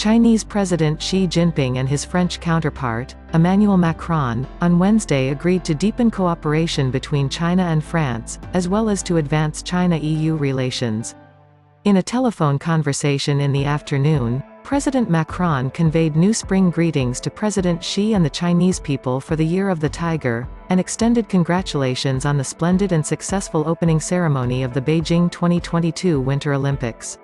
Chinese President Xi Jinping and his French counterpart, Emmanuel Macron, on Wednesday agreed to deepen cooperation between China and France, as well as to advance China-EU relations. In a telephone conversation in the afternoon, President Macron conveyed new spring greetings to President Xi and the Chinese people for the Year of the Tiger, and extended congratulations on the splendid and successful opening ceremony of the Beijing 2022 Winter Olympics.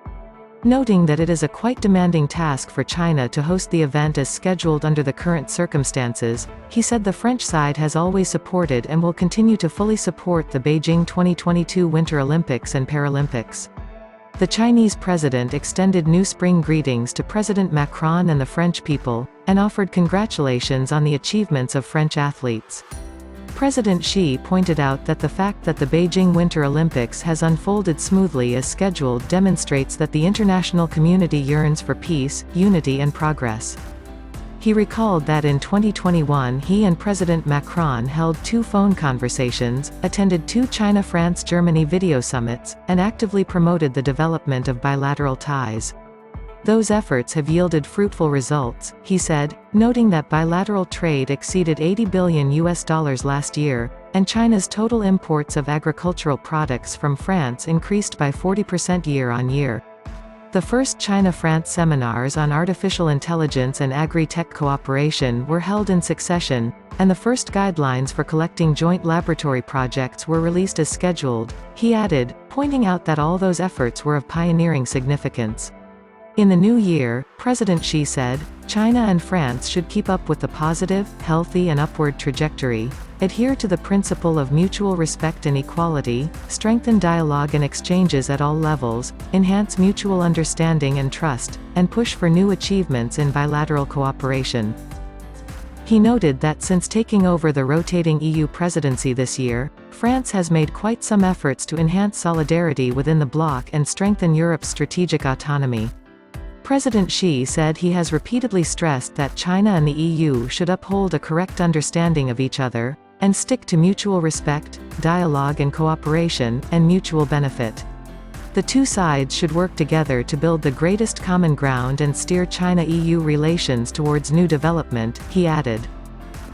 Noting that it is a quite demanding task for China to host the event as scheduled under the current circumstances, he said the French side has always supported and will continue to fully support the Beijing 2022 Winter Olympics and Paralympics. The Chinese president extended new spring greetings to President Macron and the French people, and offered congratulations on the achievements of French athletes. President Xi pointed out that the fact that the Beijing Winter Olympics has unfolded smoothly as scheduled demonstrates that the international community yearns for peace, unity and progress. He recalled that in 2021 he and President Macron held 2 phone conversations, attended 2 China-France-Germany video summits, and actively promoted the development of bilateral ties. Those efforts have yielded fruitful results, he said, noting that bilateral trade exceeded $80 billion last year, and China's total imports of agricultural products from France increased by 40% year-on-year. The first China-France seminars on artificial intelligence and agri-tech cooperation were held in succession, and the first guidelines for collecting joint laboratory projects were released as scheduled, he added, pointing out that all those efforts were of pioneering significance. In the new year, President Xi said, China and France should keep up with the positive, healthy and upward trajectory, adhere to the principle of mutual respect and equality, strengthen dialogue and exchanges at all levels, enhance mutual understanding and trust, and push for new achievements in bilateral cooperation. He noted that since taking over the rotating EU presidency this year, France has made quite some efforts to enhance solidarity within the bloc and strengthen Europe's strategic autonomy. President Xi said he has repeatedly stressed that China and the EU should uphold a correct understanding of each other, and stick to mutual respect, dialogue and cooperation, and mutual benefit. The 2 sides should work together to build the greatest common ground and steer China-EU relations towards new development, he added.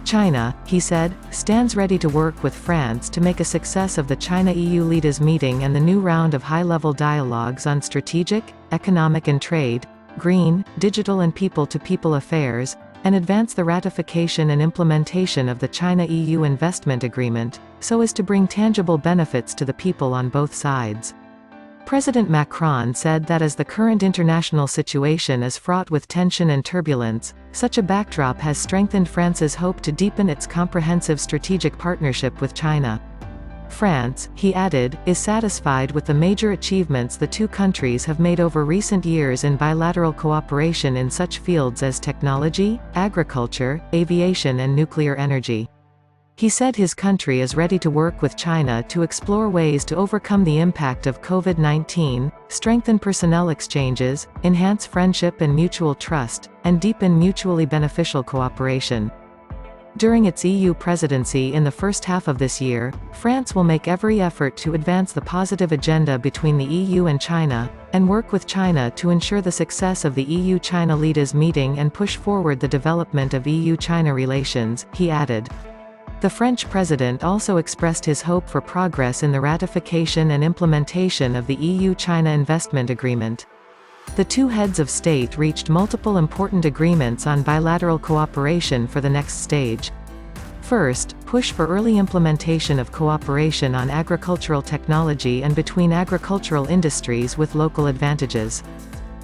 China, he said, stands ready to work with France to make a success of the China-EU leaders meeting and the new round of high-level dialogues on strategic, economic and trade, green, digital and people-to-people affairs, and advance the ratification and implementation of the China-EU investment agreement, so as to bring tangible benefits to the people on both sides. President Macron said that as the current international situation is fraught with tension and turbulence, such a backdrop has strengthened France's hope to deepen its comprehensive strategic partnership with China. France, he added, is satisfied with the major achievements the 2 countries have made over recent years in bilateral cooperation in such fields as technology, agriculture, aviation and nuclear energy. He said his country is ready to work with China to explore ways to overcome the impact of COVID-19, strengthen personnel exchanges, enhance friendship and mutual trust, and deepen mutually beneficial cooperation. During its EU presidency in the first half of this year, France will make every effort to advance the positive agenda between the EU and China, and work with China to ensure the success of the EU-China leaders meeting and push forward the development of EU-China relations, he added. The French president also expressed his hope for progress in the ratification and implementation of the EU-China investment agreement. The 2 heads of state reached multiple important agreements on bilateral cooperation for the next stage. First, push for early implementation of cooperation on agricultural technology and between agricultural industries with local advantages.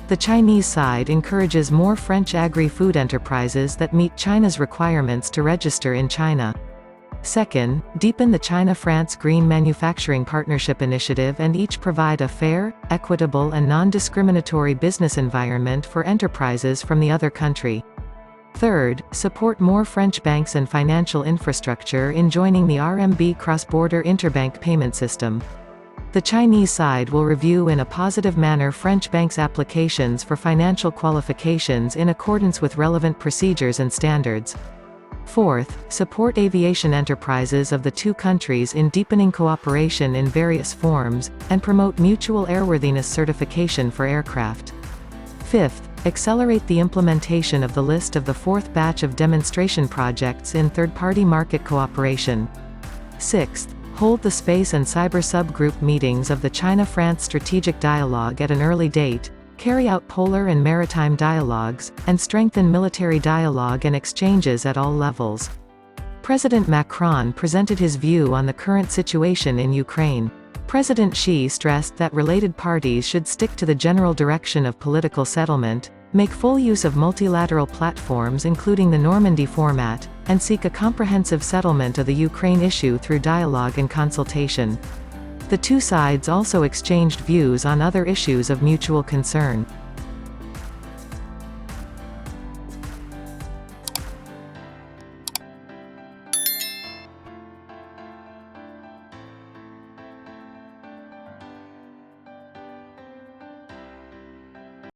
The Chinese side encourages more French agri-food enterprises that meet China's requirements to register in China. Second, deepen the China-France Green Manufacturing Partnership Initiative and each provide a fair, equitable and non-discriminatory business environment for enterprises from the other country. Third, support more French banks and financial infrastructure in joining the RMB cross-border interbank payment system. The Chinese side will review in a positive manner French banks' applications for financial qualifications in accordance with relevant procedures and standards. Fourth, support aviation enterprises of the 2 countries in deepening cooperation in various forms, and promote mutual airworthiness certification for aircraft. Fifth, accelerate the implementation of the list of the fourth batch of demonstration projects in third-party market cooperation. Sixth, hold the space and cyber subgroup meetings of the China-France Strategic Dialogue at an early date, carry out polar and maritime dialogues, and strengthen military dialogue and exchanges at all levels. President Macron presented his view on the current situation in Ukraine. President Xi stressed that related parties should stick to the general direction of political settlement, make full use of multilateral platforms including the Normandy format, and seek a comprehensive settlement of the Ukraine issue through dialogue and consultation. The two sides also exchanged views on other issues of mutual concern.